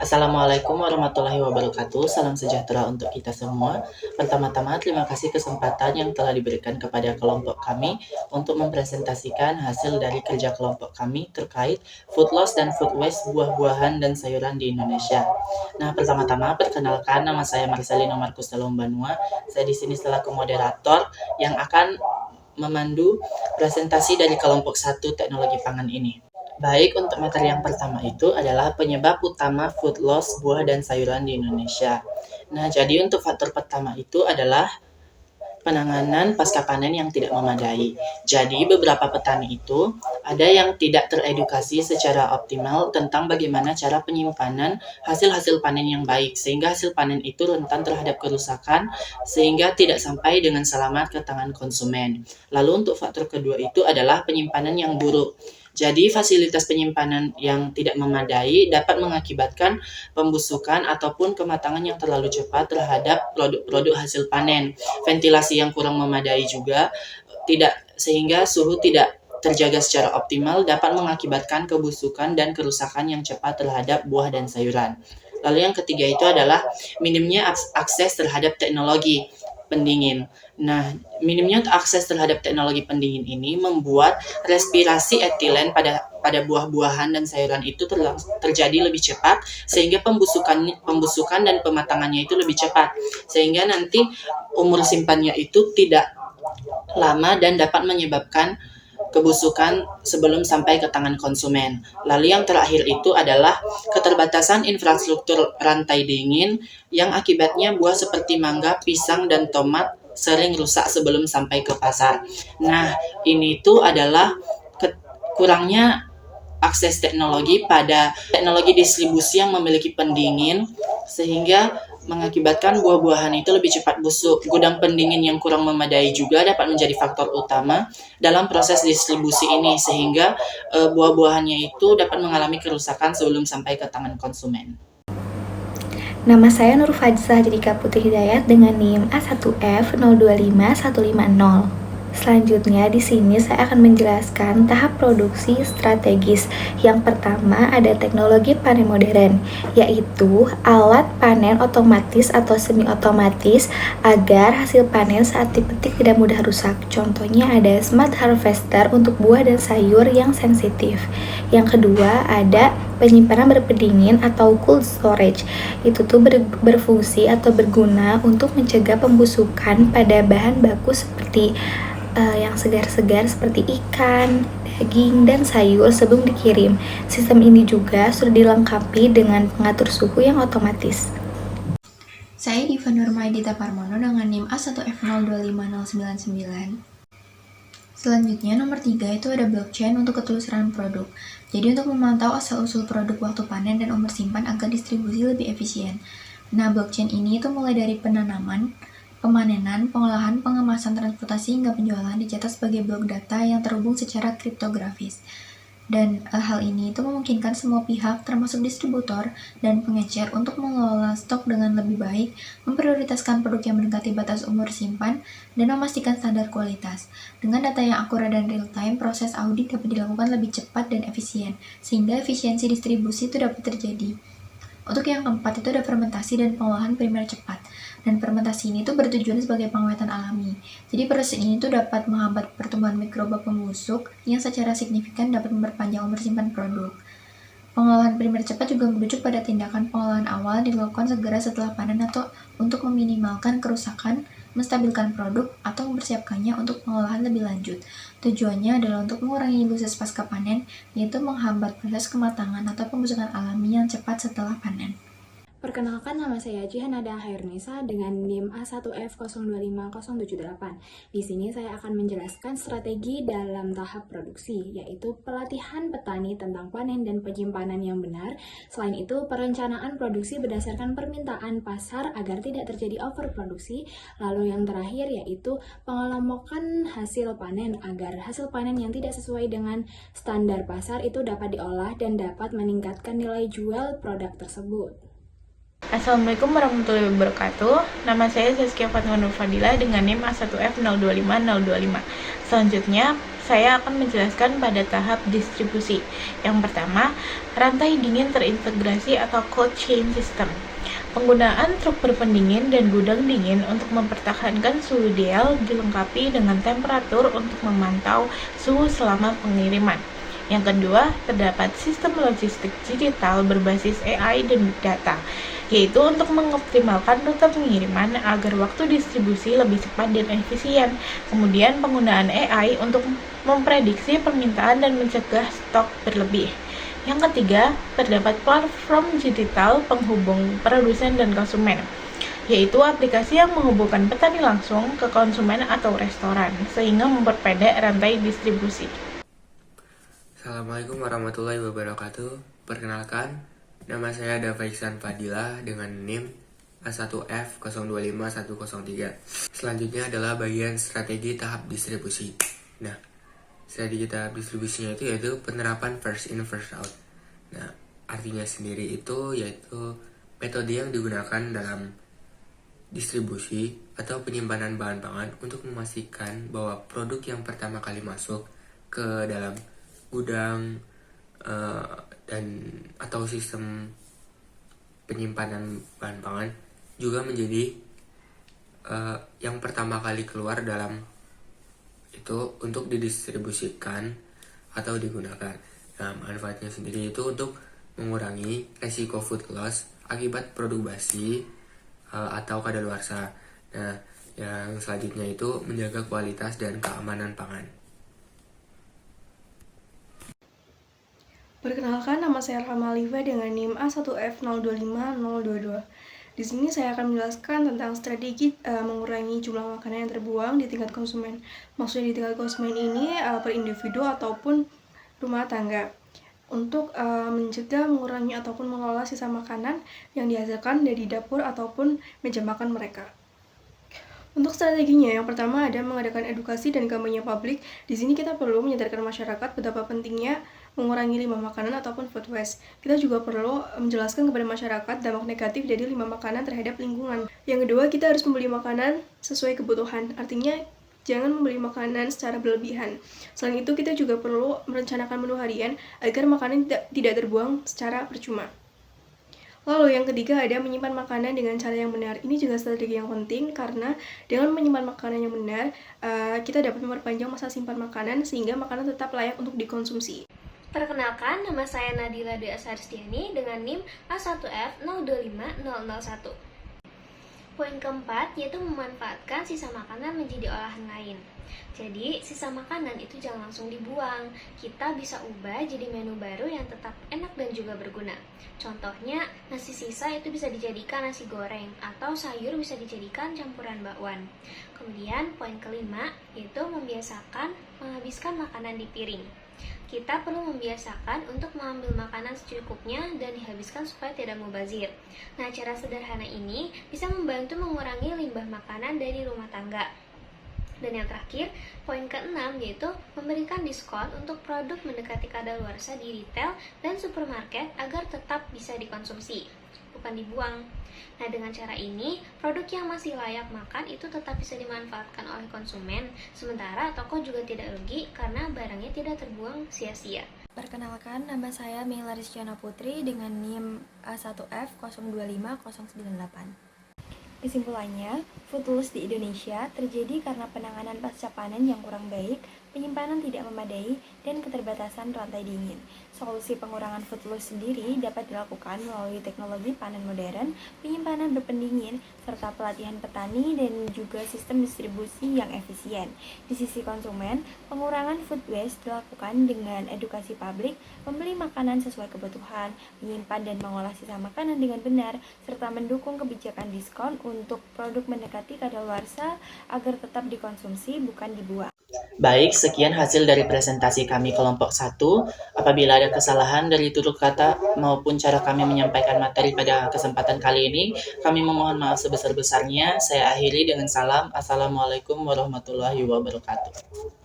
Assalamualaikum warahmatullahi wabarakatuh. Salam sejahtera untuk kita semua. Pertama-tama, terima kasih kesempatan yang telah diberikan kepada kelompok kami untuk mempresentasikan hasil dari kerja kelompok kami terkait food loss dan food waste buah-buahan dan sayuran di Indonesia. Nah, pertama-tama perkenalkan, nama saya Marcelino Marcus Banua. Saya di sini selaku moderator yang akan memandu presentasi dari kelompok 1 teknologi pangan ini. Baik, untuk materi yang pertama itu adalah penyebab utama food loss buah dan sayuran di Indonesia. Nah, jadi untuk faktor pertama itu adalah penanganan pasca panen yang tidak memadai. Jadi, beberapa petani itu ada yang tidak teredukasi secara optimal tentang bagaimana cara penyimpanan hasil-hasil panen yang baik, sehingga hasil panen itu rentan terhadap kerusakan, sehingga tidak sampai dengan selamat ke tangan konsumen. Lalu untuk faktor kedua itu adalah penyimpanan yang buruk. Jadi, fasilitas penyimpanan yang tidak memadai dapat mengakibatkan pembusukan ataupun kematangan yang terlalu cepat terhadap produk-produk hasil panen. Ventilasi yang kurang memadai juga sehingga suhu tidak terjaga secara optimal dapat mengakibatkan kebusukan dan kerusakan yang cepat terhadap buah dan sayuran. Lalu yang ketiga itu adalah minimnya akses terhadap teknologi pendingin. Nah, minimnya akses terhadap teknologi pendingin ini membuat respirasi etilen pada buah-buahan dan sayuran itu terjadi lebih cepat, sehingga pembusukan dan pematangannya itu lebih cepat, sehingga nanti umur simpannya itu tidak lama dan dapat menyebabkan kebusukan sebelum sampai ke tangan konsumen. Lalu yang terakhir itu adalah keterbatasan infrastruktur rantai dingin yang akibatnya buah seperti mangga, pisang, dan tomat sering rusak sebelum sampai ke pasar. Nah, ini tuh adalah kurangnya akses teknologi pada teknologi distribusi yang memiliki pendingin, sehingga mengakibatkan buah-buahan itu lebih cepat busuk. Gudang pendingin yang kurang memadai juga dapat menjadi faktor utama dalam proses distribusi ini, sehingga buah-buahannya itu dapat mengalami kerusakan sebelum sampai ke tangan konsumen. Nama saya Nur Fajzah Jadika Putri Hidayat dengan NIM A1F025150. Selanjutnya di sini saya akan menjelaskan tahap produksi strategis. Yang pertama ada teknologi panen modern, yaitu alat panen otomatis atau semi otomatis agar hasil panen saat dipetik tidak mudah rusak. Contohnya ada smart harvester untuk buah dan sayur yang sensitif. Yang kedua ada penyimpanan berpendingin atau cold storage. Itu tuh berfungsi atau berguna untuk mencegah pembusukan pada bahan baku seperti yang segar-segar seperti ikan, daging, dan sayur sebelum dikirim. Sistem ini juga sudah dilengkapi dengan pengatur suhu yang otomatis. Saya Diva Nurmaidita Parmono dengan NIM A1F025099. Selanjutnya nomor 3 itu ada blockchain untuk ketelusuran produk. Jadi untuk memantau asal-usul produk waktu panen dan umur simpan agar distribusi lebih efisien. Nah, blockchain ini itu mulai dari penanaman, pemanenan, pengolahan, pengemasan, transportasi, hingga penjualan dicatat sebagai blok data yang terhubung secara kriptografis. Dan hal ini itu memungkinkan semua pihak, termasuk distributor dan pengecer, untuk mengelola stok dengan lebih baik, memprioritaskan produk yang mendekati batas umur simpan, dan memastikan standar kualitas. Dengan data yang akurat dan real-time, proses audit dapat dilakukan lebih cepat dan efisien, sehingga efisiensi distribusi itu dapat terjadi. Untuk yang keempat itu ada fermentasi dan pengolahan primer cepat. Dan fermentasi ini tuh bertujuan sebagai pengawetan alami. Jadi proses ini tuh dapat menghambat pertumbuhan mikroba pembusuk yang secara signifikan dapat memperpanjang umur simpan produk. Pengolahan primer cepat juga merujuk pada tindakan pengolahan awal dilakukan segera setelah panen atau untuk meminimalkan kerusakan, menstabilkan produk, atau mempersiapkannya untuk pengolahan lebih lanjut. Tujuannya adalah untuk mengurangi loses pasca panen, yaitu menghambat proses kematangan atau pembusukan alami yang cepat setelah panen. Perkenalkan, nama saya Jihanada Hairnisa dengan NIM A1F025078. Di sini saya akan menjelaskan strategi dalam tahap produksi, yaitu pelatihan petani tentang panen dan penyimpanan yang benar. Selain itu, perencanaan produksi berdasarkan permintaan pasar agar tidak terjadi overproduksi. Lalu yang terakhir yaitu pengelompokan hasil panen agar hasil panen yang tidak sesuai dengan standar pasar itu dapat diolah dan dapat meningkatkan nilai jual produk tersebut. Assalamualaikum warahmatullahi wabarakatuh. Nama saya Zaskia Fatma Nur Fadila dengan NIM A1F025025. Selanjutnya, saya akan menjelaskan pada tahap distribusi. Yang pertama, rantai dingin terintegrasi atau cold chain system. Penggunaan truk berpendingin dan gudang dingin untuk mempertahankan suhu ideal dilengkapi dengan temperatur untuk memantau suhu selama pengiriman. Yang kedua, terdapat sistem logistik digital berbasis AI dan Big Data, yaitu untuk mengoptimalkan rute pengiriman agar waktu distribusi lebih cepat dan efisien. Kemudian, penggunaan AI untuk memprediksi permintaan dan mencegah stok berlebih. Yang ketiga, terdapat platform digital penghubung produsen dan konsumen, yaitu aplikasi yang menghubungkan petani langsung ke konsumen atau restoran, sehingga memperpendek rantai distribusi. Assalamualaikum warahmatullahi wabarakatuh. Perkenalkan, nama saya Dava Iksan Fadilah dengan NIM A1F025103. Selanjutnya adalah bagian strategi tahap distribusi. Nah, strategi tahap distribusinya itu yaitu penerapan first in first out. Nah, artinya sendiri itu yaitu metode yang digunakan dalam distribusi atau penyimpanan bahan pangan untuk memastikan bahwa produk yang pertama kali masuk ke dalam gudang dan atau sistem penyimpanan bahan pangan juga menjadi yang pertama kali keluar dalam itu untuk didistribusikan atau digunakan. Nah, manfaatnya sendiri itu untuk mengurangi resiko food loss akibat produk basi atau kadaluarsa. Nah, yang selanjutnya itu menjaga kualitas dan keamanan pangan. Perkenalkan, nama saya Rahma Alifa dengan NIM A1F025022. Di sini saya akan menjelaskan tentang strategi mengurangi jumlah makanan yang terbuang di tingkat konsumen. Maksudnya di tingkat konsumen ini per individu ataupun rumah tangga. Untuk mencegah, mengurangi ataupun mengelola sisa makanan yang dihasilkan dari dapur ataupun meja makan mereka. Untuk strateginya, yang pertama ada mengadakan edukasi dan kampanye publik. Di sini kita perlu menyadarkan masyarakat betapa pentingnya mengurangi limbah makanan ataupun food waste. Kita juga perlu menjelaskan kepada masyarakat dampak negatif dari limbah makanan terhadap lingkungan. Yang kedua, kita harus membeli makanan sesuai kebutuhan. Artinya, jangan membeli makanan secara berlebihan. Selain itu, kita juga perlu merencanakan menu harian agar makanan tidak terbuang secara percuma. Lalu yang ketiga ada menyimpan makanan dengan cara yang benar. Ini juga strategi yang penting karena dengan menyimpan makanan yang benar, kita dapat memperpanjang masa simpan makanan sehingga makanan tetap layak untuk dikonsumsi. Perkenalkan, nama saya Nadila Dea Sarstiani dengan NIM A1F025001. Poin keempat yaitu memanfaatkan sisa makanan menjadi olahan lain. Jadi, sisa makanan itu jangan langsung dibuang. Kita bisa ubah jadi menu baru yang tetap enak dan juga berguna. Contohnya, nasi sisa itu bisa dijadikan nasi goreng atau sayur bisa dijadikan campuran bakwan. Kemudian, poin kelima yaitu membiasakan menghabiskan makanan di piring. Kita perlu membiasakan untuk mengambil makanan secukupnya dan dihabiskan supaya tidak mubazir. Nah, cara sederhana ini bisa membantu mengurangi limbah makanan dari rumah tangga. Dan yang terakhir, poin keenam yaitu memberikan diskon untuk produk mendekati kadaluarsa di retail dan supermarket agar tetap bisa dikonsumsi, bukan dibuang. Nah, dengan cara ini, produk yang masih layak makan itu tetap bisa dimanfaatkan oleh konsumen, sementara toko juga tidak rugi karena barangnya tidak terbuang sia-sia. Perkenalkan, nama saya Mila Rizkyana Putri dengan NIM A1F025098. Kesimpulannya, food loss di Indonesia terjadi karena penanganan pasca panen yang kurang baik, penyimpanan tidak memadai, dan keterbatasan rantai dingin. Solusi pengurangan food loss sendiri dapat dilakukan melalui teknologi panen modern, penyimpanan berpendingin, serta pelatihan petani dan juga sistem distribusi yang efisien. Di sisi konsumen, pengurangan food waste dilakukan dengan edukasi publik, membeli makanan sesuai kebutuhan, menyimpan dan mengolah sisa makanan dengan benar, serta mendukung kebijakan diskon untuk produk mendekati kadaluarsa agar tetap dikonsumsi bukan dibuang. Baik, sekian hasil dari presentasi kami kelompok 1. Apabila ada kesalahan dari tutur kata maupun cara kami menyampaikan materi pada kesempatan kali ini, kami memohon maaf sebesar-besarnya. Saya akhiri dengan salam. Assalamualaikum warahmatullahi wabarakatuh.